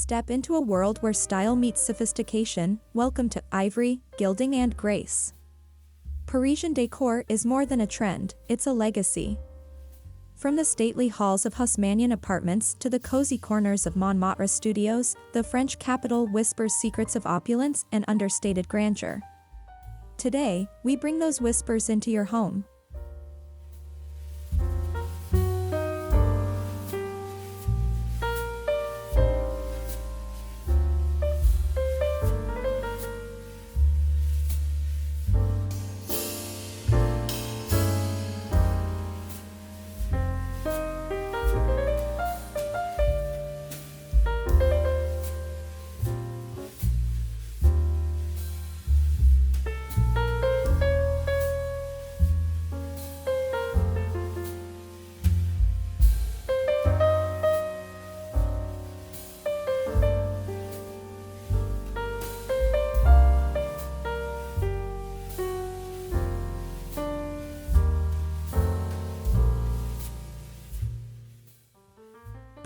Step into a world where style meets sophistication. Welcome to Ivory, Gilding and Grace. Parisian decor is more than a trend, it's a legacy. From the stately halls of Haussmannian apartments to the cozy corners of Montmartre studios, the French capital whispers secrets of opulence and understated grandeur. Today, we bring those whispers into your home.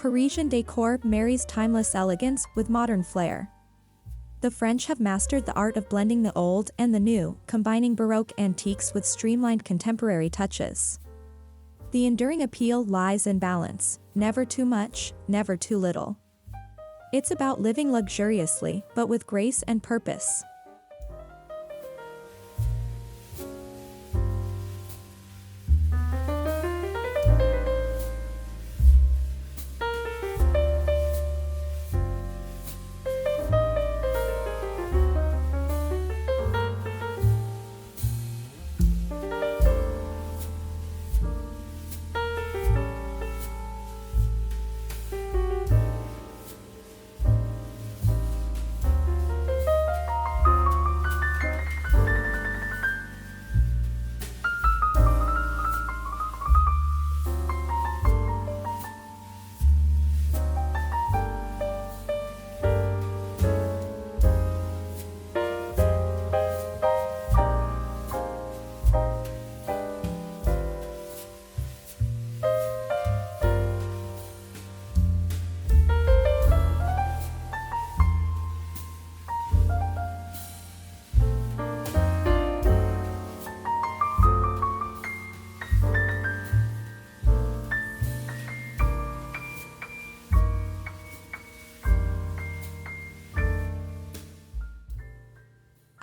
Parisian decor marries timeless elegance with modern flair. The French have mastered the art of blending the old and the new, combining Baroque antiques with streamlined contemporary touches. The enduring appeal lies in balance, never too much, never too little. It's about living luxuriously, but with grace and purpose.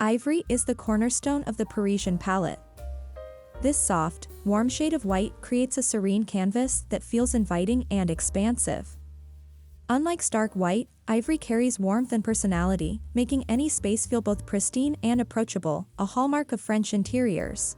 Ivory is the cornerstone of the Parisian palette. This soft, warm shade of white creates a serene canvas that feels inviting and expansive. Unlike stark white, ivory carries warmth and personality, making any space feel both pristine and approachable, a hallmark of French interiors.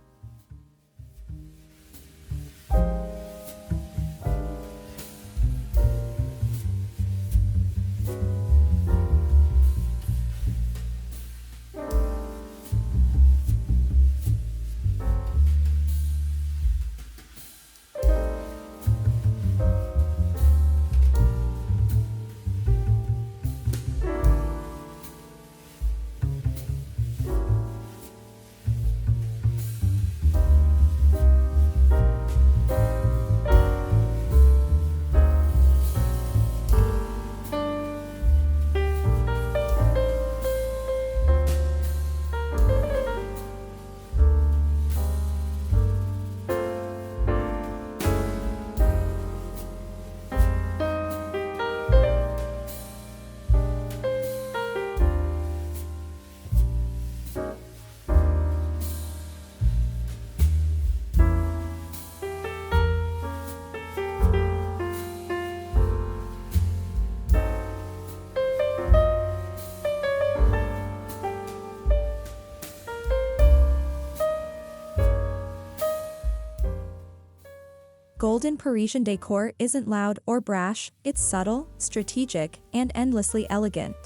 Golden Parisian decor isn't loud or brash, it's subtle, strategic, and endlessly elegant.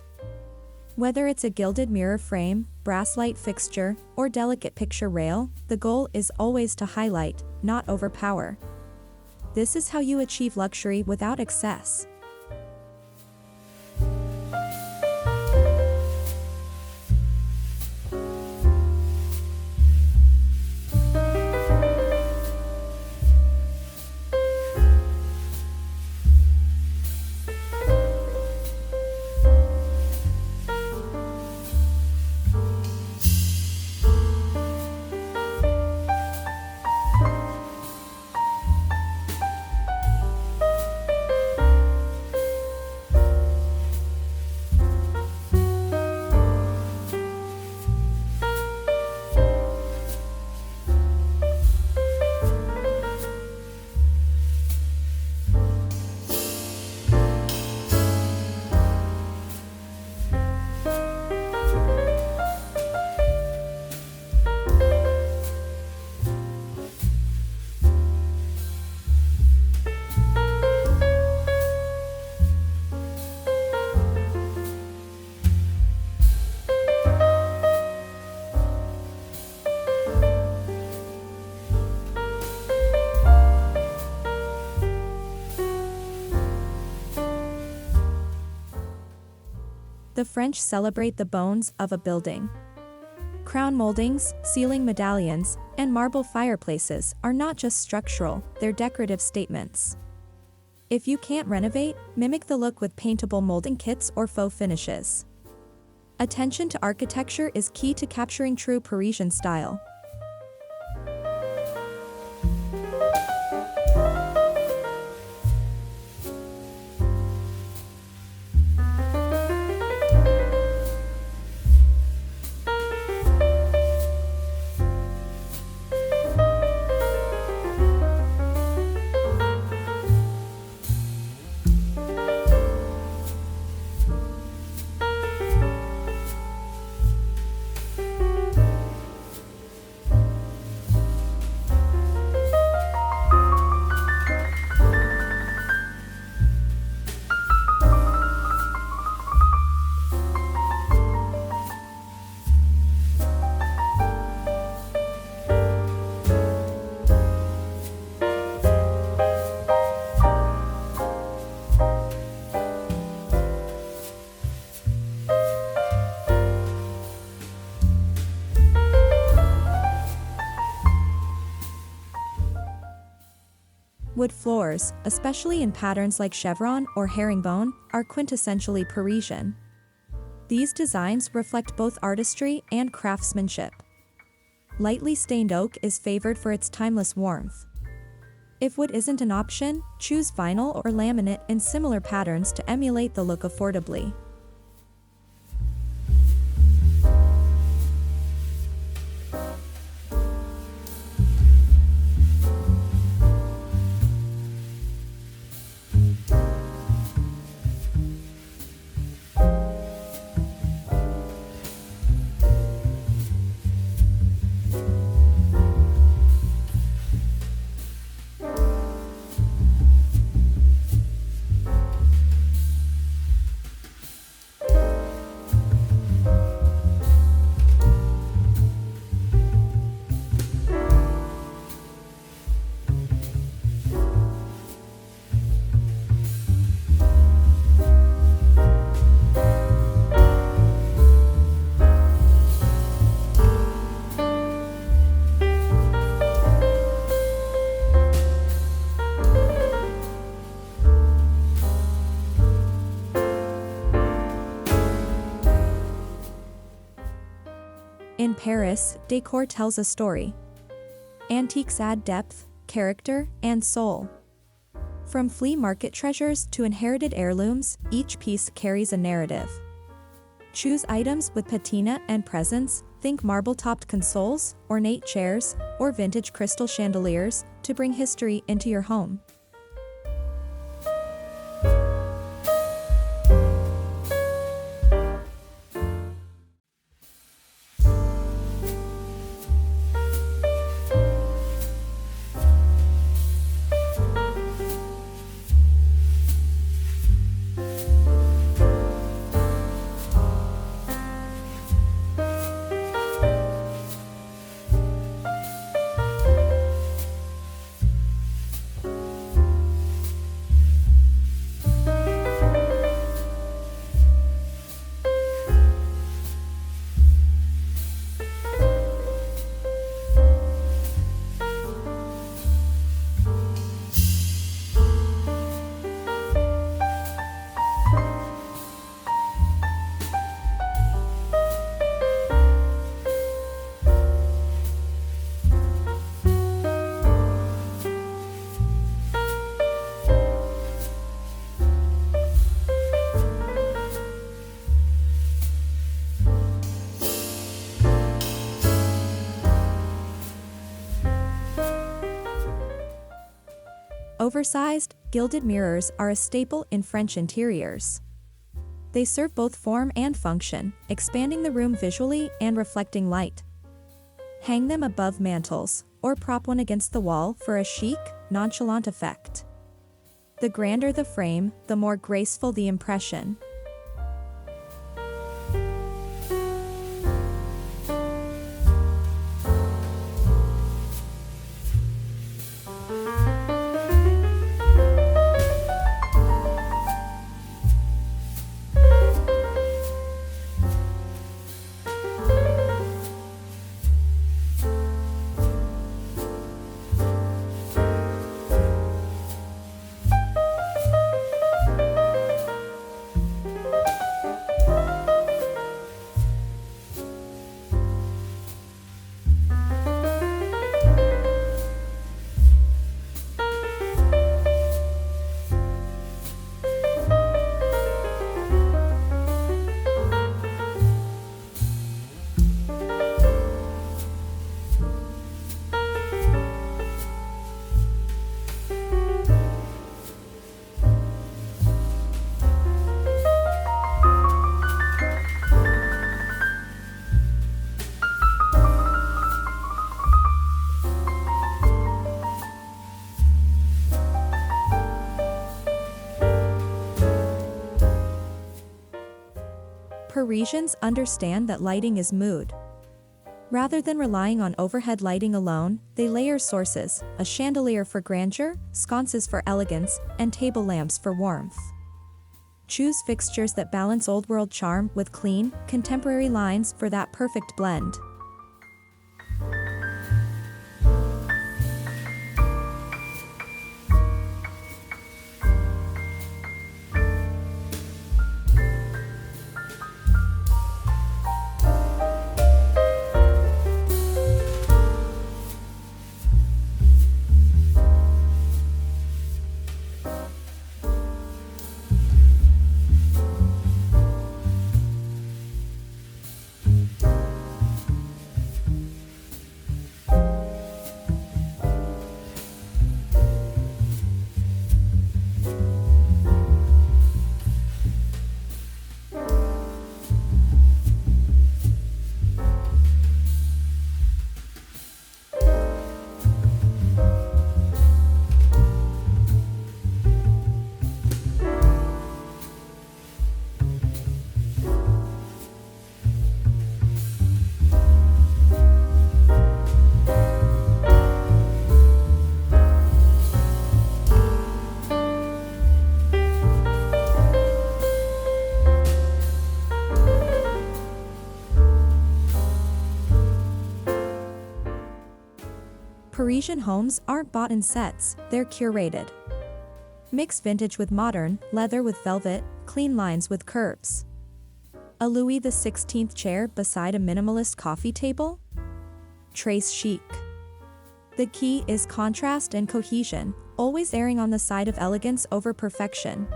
Whether it's a gilded mirror frame, brass light fixture, or delicate picture rail, the goal is always to highlight, not overpower. This is how you achieve luxury without excess. The French celebrate the bones of a building. Crown moldings, ceiling medallions, and marble fireplaces are not just structural, they're decorative statements. If you can't renovate, mimic the look with paintable molding kits or faux finishes. Attention to architecture is key to capturing true Parisian style. Wood floors, especially in patterns like chevron or herringbone, are quintessentially Parisian. These designs reflect both artistry and craftsmanship. Lightly stained oak is favored for its timeless warmth. If wood isn't an option, choose vinyl or laminate in similar patterns to emulate the look affordably. In Paris, decor tells a story. Antiques add depth, character, and soul. From flea market treasures to inherited heirlooms, each piece carries a narrative. Choose items with patina and presence, think marble-topped consoles, ornate chairs, or vintage crystal chandeliers, to bring history into your home. Oversized, gilded mirrors are a staple in French interiors. They serve both form and function, expanding the room visually and reflecting light. Hang them above mantels, or prop one against the wall for a chic, nonchalant effect. The grander the frame, the more graceful the impression. Parisians understand that lighting is mood. Rather than relying on overhead lighting alone, they layer sources, a chandelier for grandeur, sconces for elegance, and table lamps for warmth. Choose fixtures that balance old-world charm with clean, contemporary lines for that perfect blend. Parisian homes aren't bought in sets, they're curated. Mix vintage with modern, leather with velvet, clean lines with curves. A Louis XVI chair beside a minimalist coffee table? Trace chic. The key is contrast and cohesion, always erring on the side of elegance over perfection.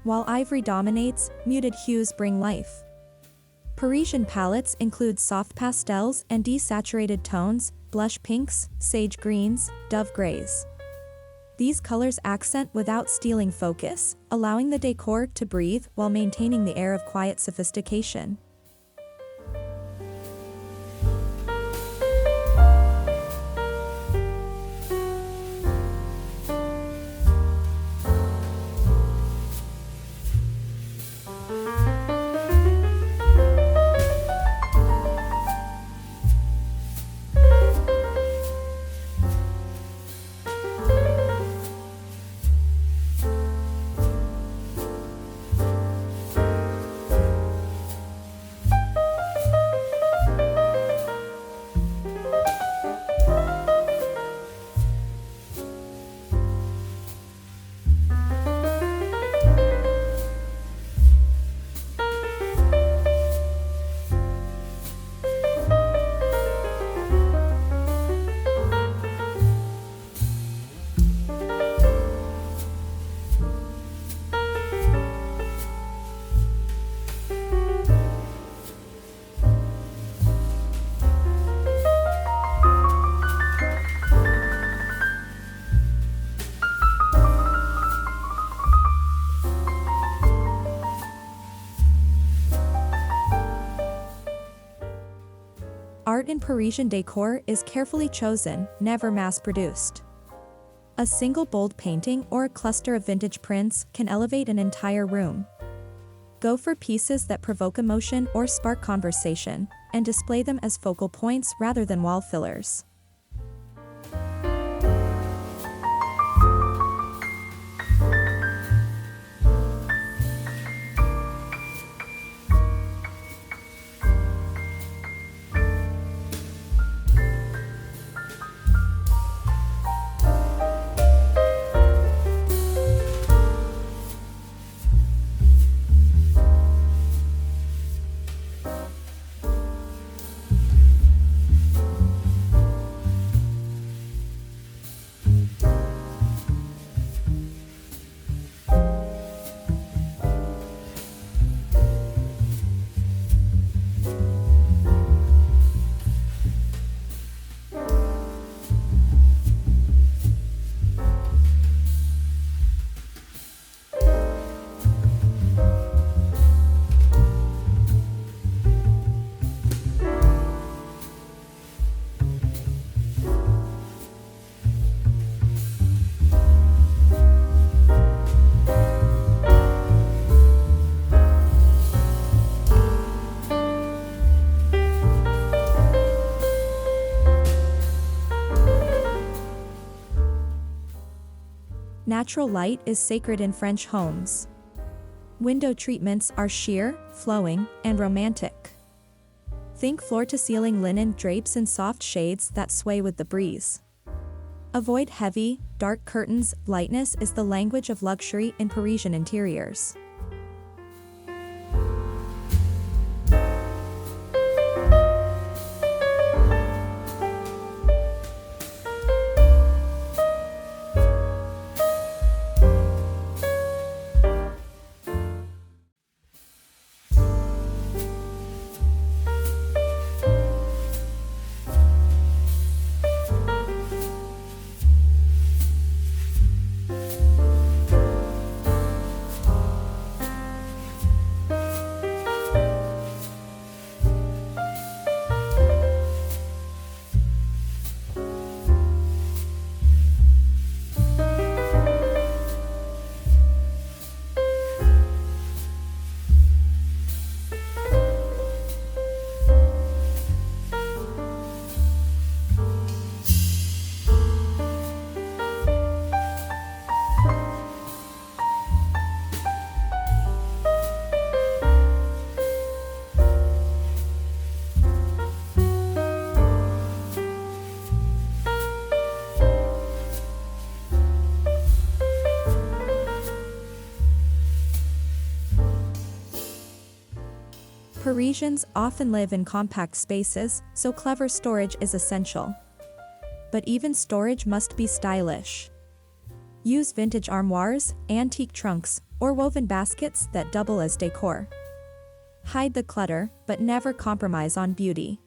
While ivory dominates, muted hues bring life. Parisian palettes include soft pastels and desaturated tones, blush pinks, sage greens, dove grays. These colors accent without stealing focus, allowing the decor to breathe while maintaining the air of quiet sophistication. Art in Parisian decor is carefully chosen, never mass-produced. A single bold painting or a cluster of vintage prints can elevate an entire room. Go for pieces that provoke emotion or spark conversation, and display them as focal points rather than wall fillers. Natural light is sacred in French homes. Window treatments are sheer, flowing, and romantic. Think floor-to-ceiling linen drapes in soft shades that sway with the breeze. Avoid heavy, dark curtains. Lightness is the language of luxury in Parisian interiors. Parisians often live in compact spaces, so clever storage is essential. But even storage must be stylish. Use vintage armoires, antique trunks, or woven baskets that double as decor. Hide the clutter, but never compromise on beauty.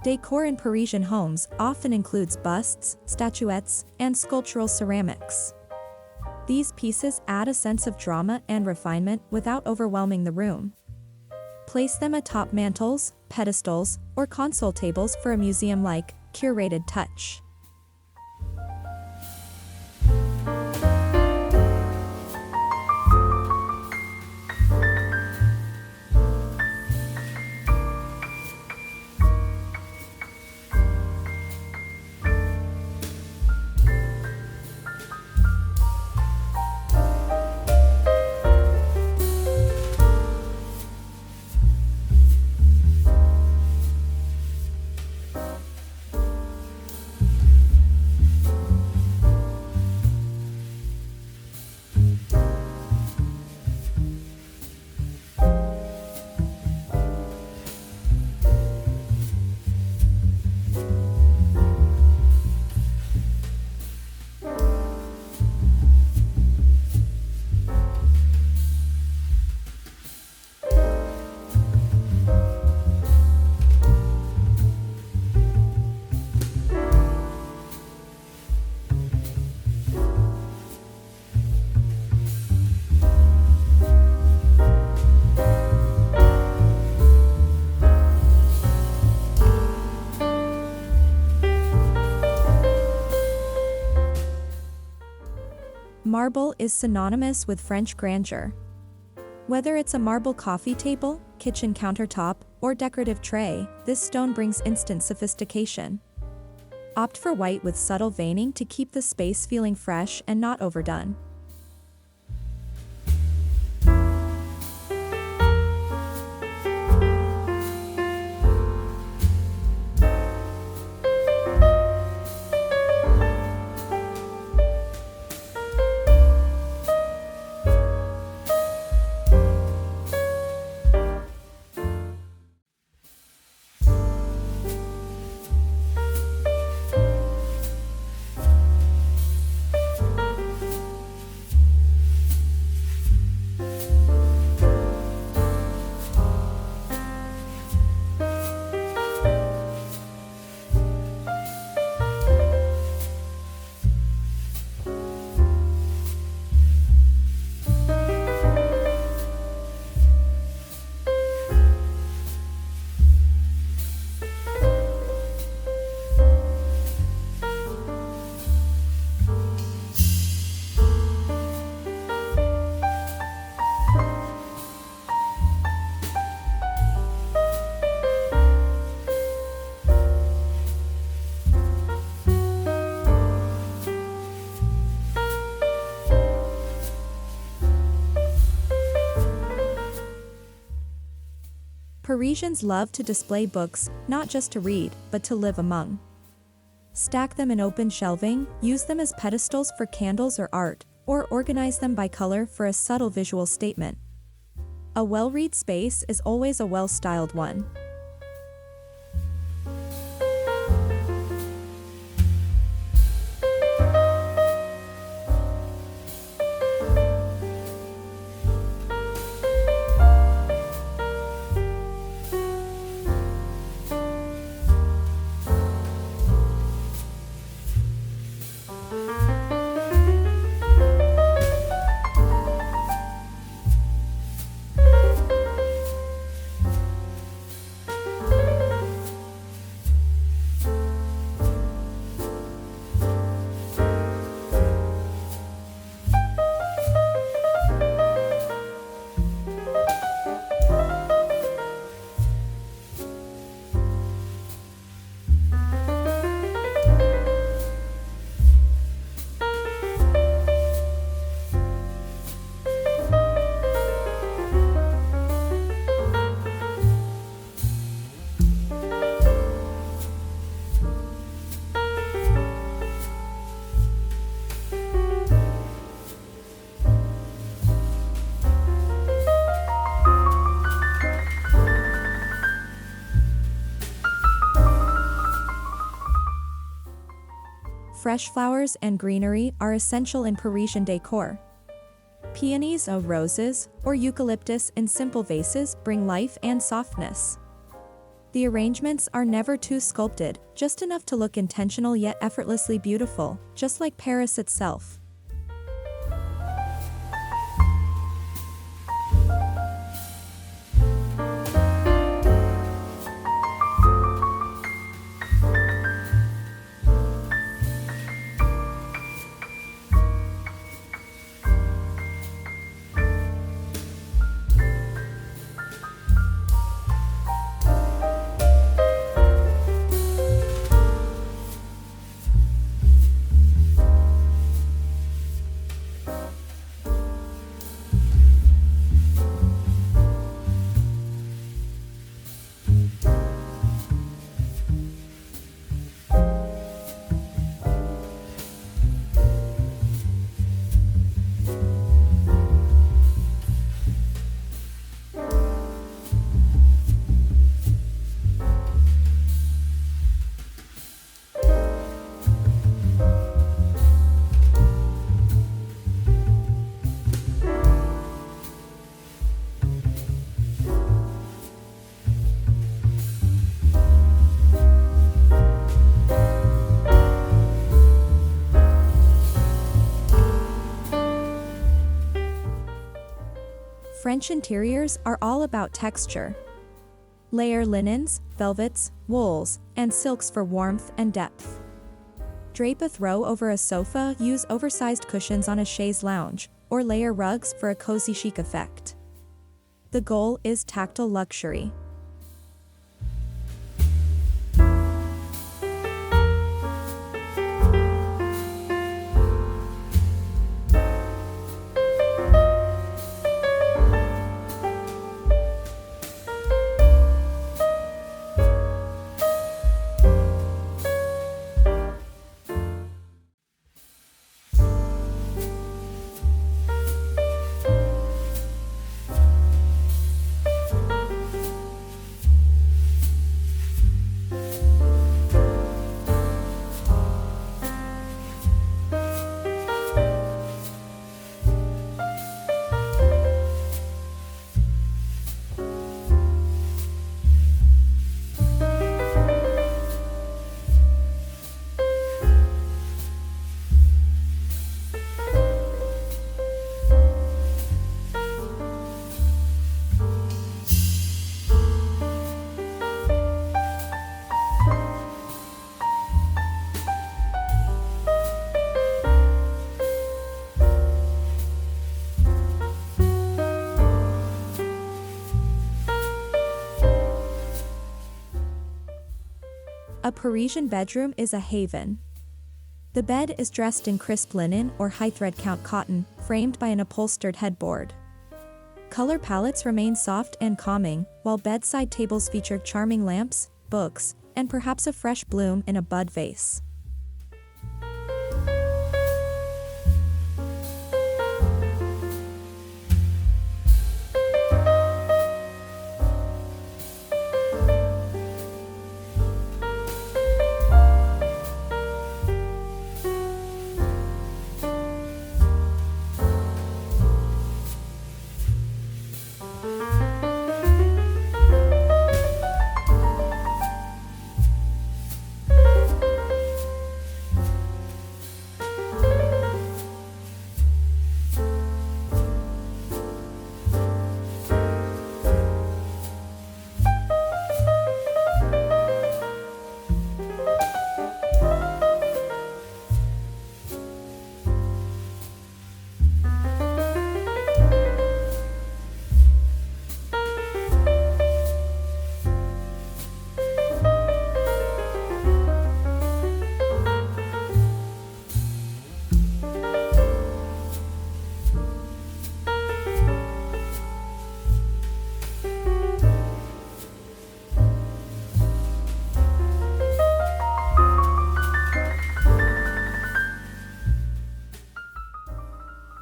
Decor in Parisian homes often includes busts, statuettes, and sculptural ceramics. These pieces add a sense of drama and refinement without overwhelming the room. Place them atop mantels, pedestals, or console tables for a museum-like, curated touch. marble is synonymous with French grandeur. Whether it's a marble coffee table, kitchen countertop, or decorative tray, this stone brings instant sophistication. Opt for white with subtle veining to keep the space feeling fresh and not overdone. Parisians love to display books, not just to read, but to live among. Stack them in open shelving, use them as pedestals for candles or art, or organize them by color for a subtle visual statement. A well-read space is always a well-styled one. Fresh flowers and greenery are essential in Parisian decor. Peonies, roses, or eucalyptus in simple vases bring life and softness. The arrangements are never too sculpted, just enough to look intentional yet effortlessly beautiful, just like Paris itself. French interiors are all about texture. Layer linens, velvets, wools, and silks for warmth and depth. Drape a throw over a sofa, use oversized cushions on a chaise lounge, or layer rugs for a cozy chic effect. The goal is tactile luxury. A Parisian bedroom is a haven. The bed is dressed in crisp linen or high-thread count cotton, framed by an upholstered headboard. Color palettes remain soft and calming, while bedside tables feature charming lamps, books, and perhaps a fresh bloom in a bud vase.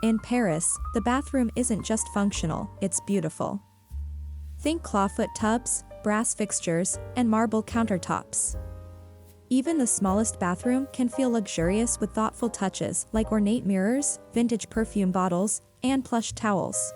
In Paris, the bathroom isn't just functional, it's beautiful. Think clawfoot tubs, brass fixtures, and marble countertops. Even the smallest bathroom can feel luxurious with thoughtful touches like ornate mirrors, vintage perfume bottles, and plush towels.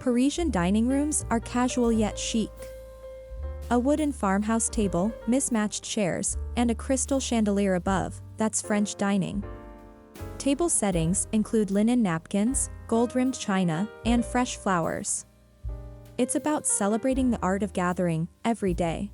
Parisian dining rooms are casual yet chic. A wooden farmhouse table, mismatched chairs, and a crystal chandelier above, that's French dining. Table settings include linen napkins, gold-rimmed china, and fresh flowers. It's about celebrating the art of gathering, every day.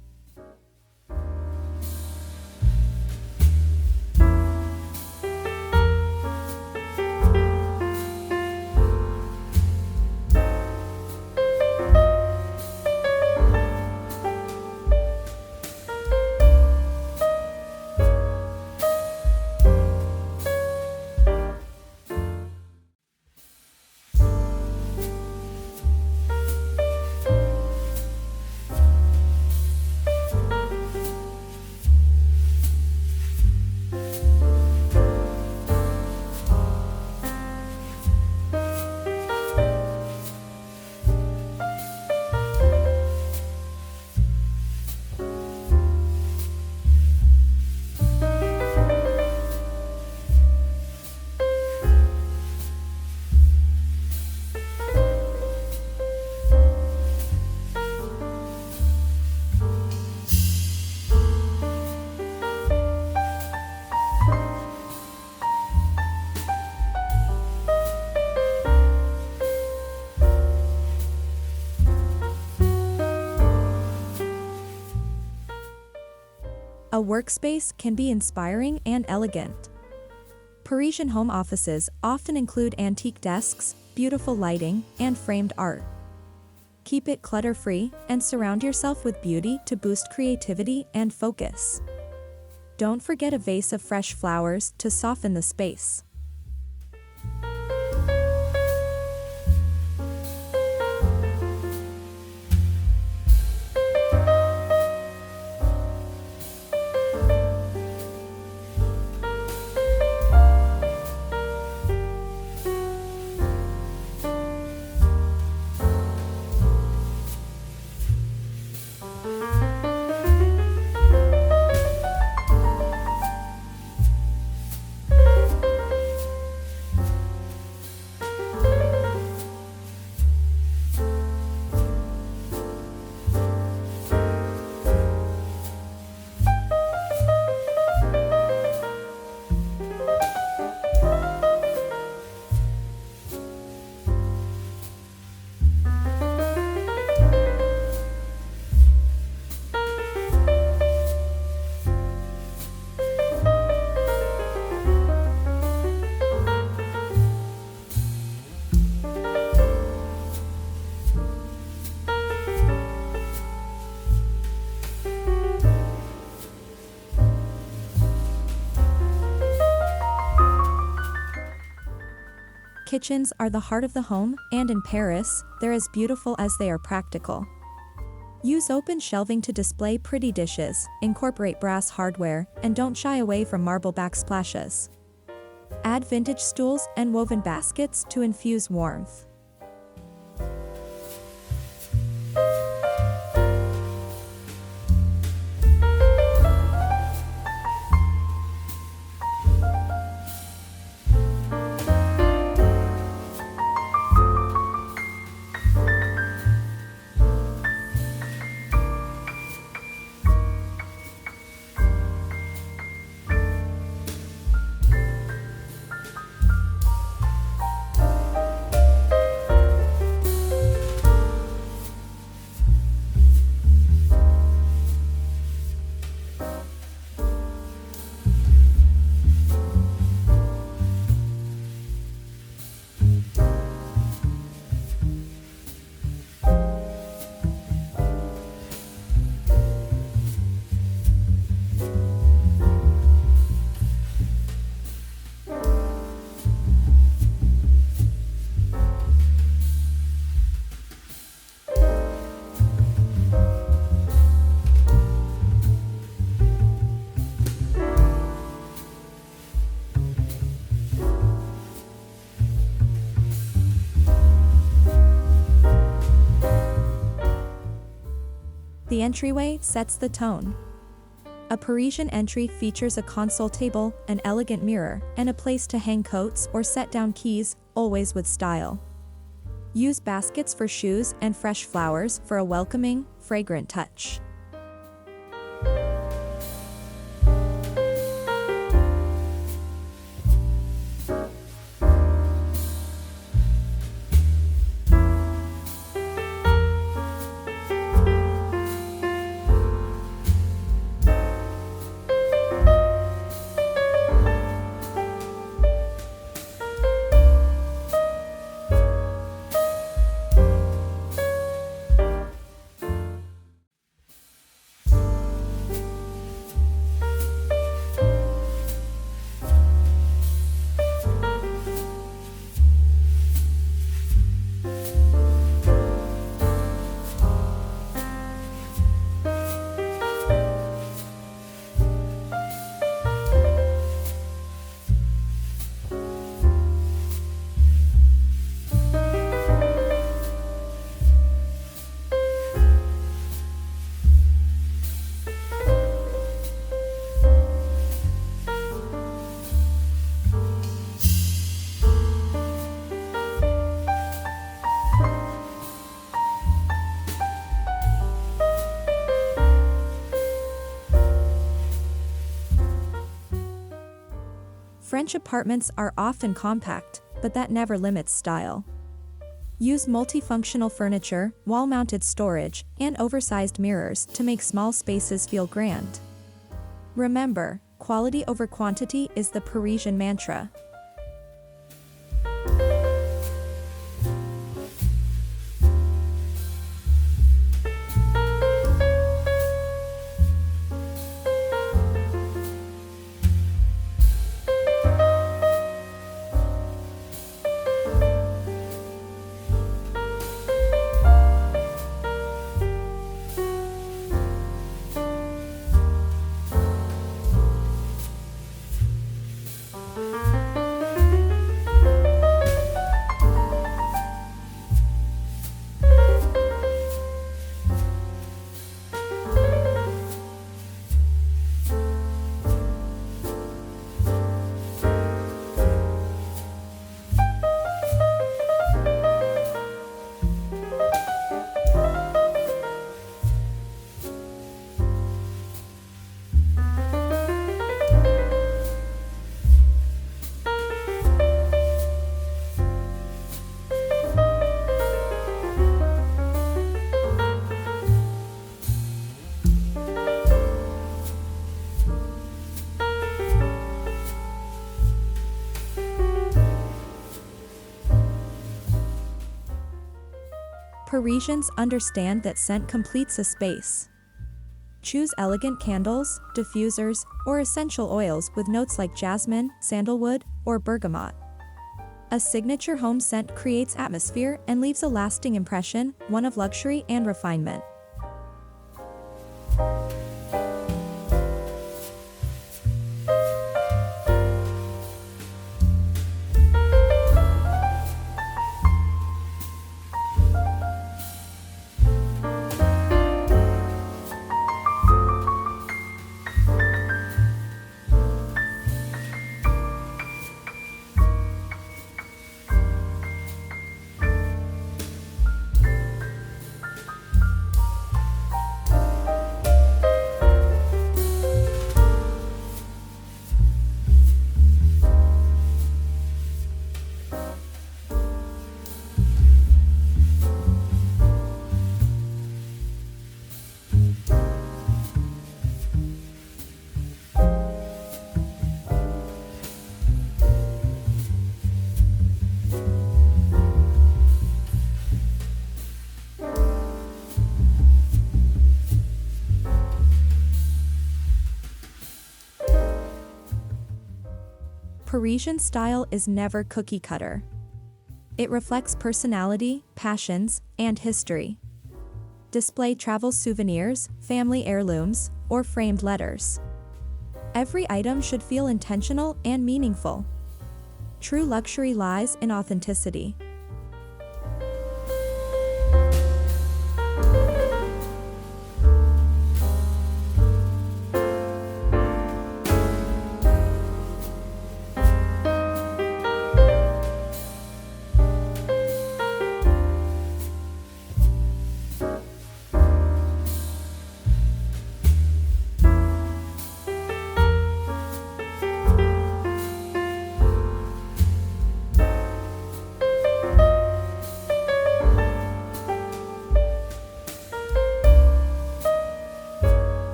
A workspace can be inspiring and elegant. Parisian home offices often include antique desks, beautiful lighting, and framed art. Keep it clutter-free and surround yourself with beauty to boost creativity and focus. Don't forget a vase of fresh flowers to soften the space. Kitchens are the heart of the home, and in Paris, they're as beautiful as they are practical. Use open shelving to display pretty dishes, incorporate brass hardware, and don't shy away from marble backsplashes. Add vintage stools and woven baskets to infuse warmth. The entryway sets the tone. A Parisian entry features a console table, an elegant mirror, and a place to hang coats or set down keys, always with style. Use baskets for shoes and fresh flowers for a welcoming, fragrant touch. French apartments are often compact, but that never limits style. Use multifunctional furniture, wall-mounted storage, and oversized mirrors to make small spaces feel grand. Remember, quality over quantity is the Parisian mantra. Parisians understand that scent completes a space. Choose elegant candles, diffusers, or essential oils with notes like jasmine, sandalwood, or bergamot. A signature home scent creates atmosphere and leaves a lasting impression, one of luxury and refinement. Parisian style is never cookie-cutter. It reflects personality, passions, and history. Display travel souvenirs, family heirlooms, or framed letters. Every item should feel intentional and meaningful. True luxury lies in authenticity.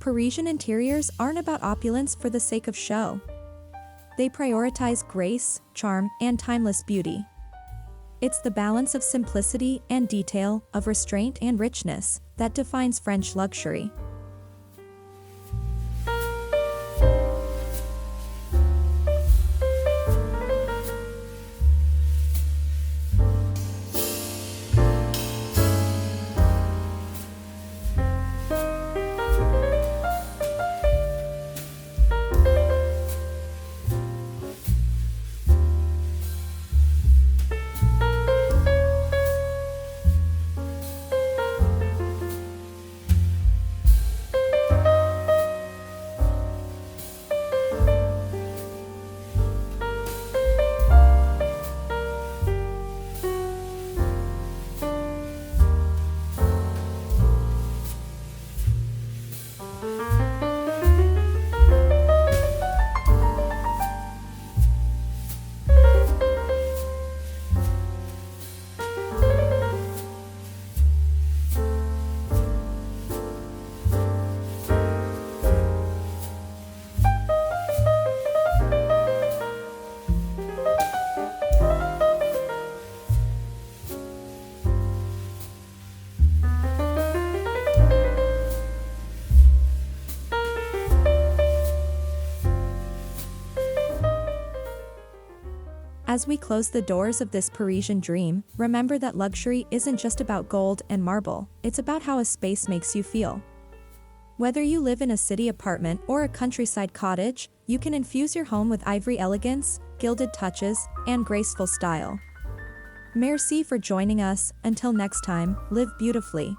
Parisian interiors aren't about opulence for the sake of show. They prioritize grace, charm, and timeless beauty. It's the balance of simplicity and detail, of restraint and richness, that defines French luxury. As we close the doors of this Parisian dream, remember that luxury isn't just about gold and marble, it's about how a space makes you feel. Whether you live in a city apartment or a countryside cottage, you can infuse your home with ivory elegance, gilded touches, and graceful style. Merci for joining us. Until next time, live beautifully.